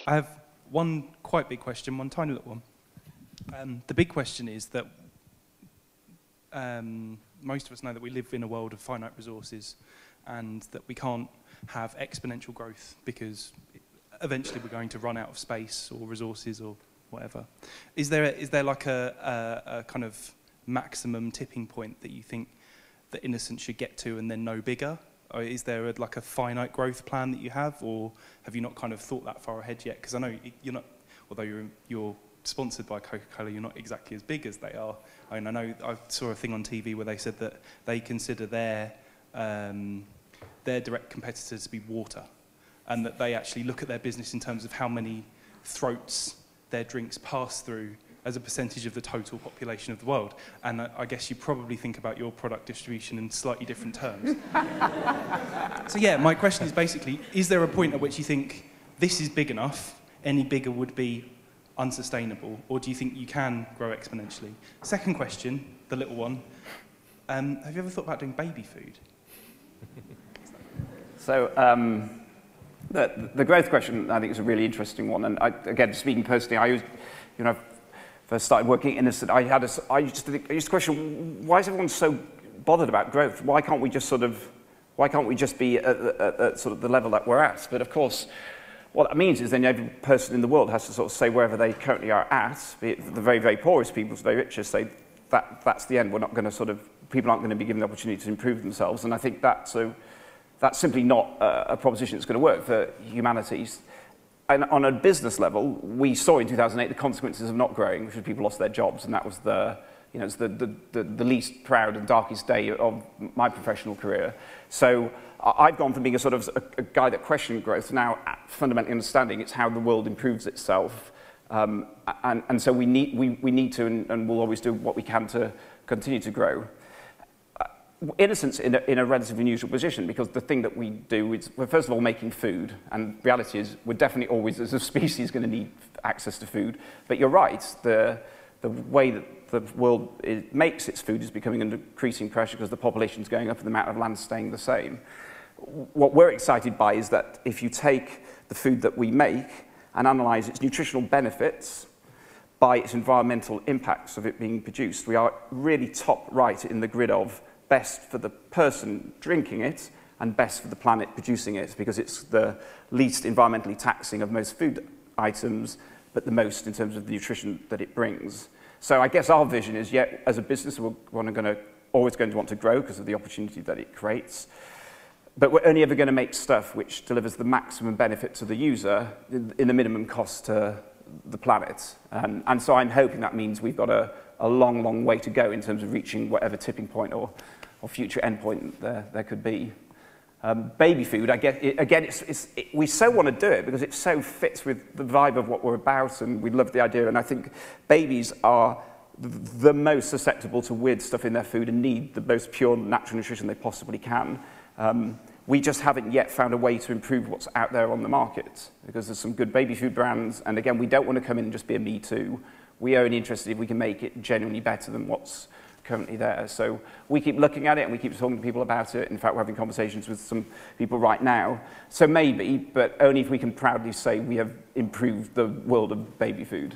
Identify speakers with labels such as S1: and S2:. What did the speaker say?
S1: I have one quite big question, one tiny little one. The big question is that most of us know that we live in a world of finite resources and that we can't have exponential growth because eventually we're going to run out of space or resources or whatever. Is there like a kind of maximum tipping point that you think that Innocent should get to and then no bigger? Or is there like a finite growth plan that you have, or have you not kind of thought that far ahead yet? Because I know you're not, although you're sponsored by Coca-Cola, you're not exactly as big as they are. I mean, I know I saw a thing on TV where they said that they consider their direct competitors to be water, and that they actually look at their business in terms of how many throats their drinks pass through as a percentage of the total population of the world. And I guess you probably think about your product distribution in slightly different terms. So yeah, my question is basically, is there a point at which you think this is big enough, any bigger would be unsustainable, or do you think you can grow exponentially? Second question, the little one, have you ever thought about doing baby food?
S2: So the growth question, I think, is a really interesting one. And again, speaking personally, I first started working at Innocent, I used to question, why is everyone so bothered about growth? Why can't we just be at sort of the level that we're at? But of course, what that means is then every person in the world has to sort of say wherever they currently are at, be it the very, very poorest people to the very richest, say that's the end. We're not going to sort of, people aren't going to be given the opportunity to improve themselves. And I think that's simply not a proposition that's going to work for humanities. And on a business level, we saw in 2008 the consequences of not growing, which was people lost their jobs, and that was the least proud and darkest day of my professional career. So I've gone from being a sort of a guy that questioned growth, now fundamentally understanding it's how the world improves itself, and so we need to and we'll always do what we can to continue to grow. Innocent's in a relatively unusual position because the thing that we do is, we're first of all making food, and the reality is we're definitely always, as a species, going to need access to food. But you're right, the way that the world makes its food is becoming under increasing pressure because the population's going up and the amount of land staying the same. What we're excited by is that if you take the food that we make and analyse its nutritional benefits by its environmental impacts of it being produced, we are really top right in the grid of best for the person drinking it and best for the planet producing it, because it's the least environmentally taxing of most food items, but the most in terms of the nutrition that it brings. So I guess our vision is, yeah, as a business, we're always going to want to grow because of the opportunity that it creates, but we're only ever going to make stuff which delivers the maximum benefit to the user in the minimum cost to the planet. And so I'm hoping that means we've got a long, long way to go in terms of reaching whatever tipping point or future endpoint there could be. Baby food, I guess, again, we so want to do it because it so fits with the vibe of what we're about, and we love the idea. And I think babies are the most susceptible to weird stuff in their food and need the most pure natural nutrition they possibly can. We just haven't yet found a way to improve what's out there on the market, because there's some good baby food brands, and again, we don't want to come in and just be a me too. We are only interested if we can make it genuinely better than what's currently there. So we keep looking at it and we keep talking to people about it. In fact, we're having conversations with some people right now. So maybe, but only if we can proudly say we have improved the world of baby food.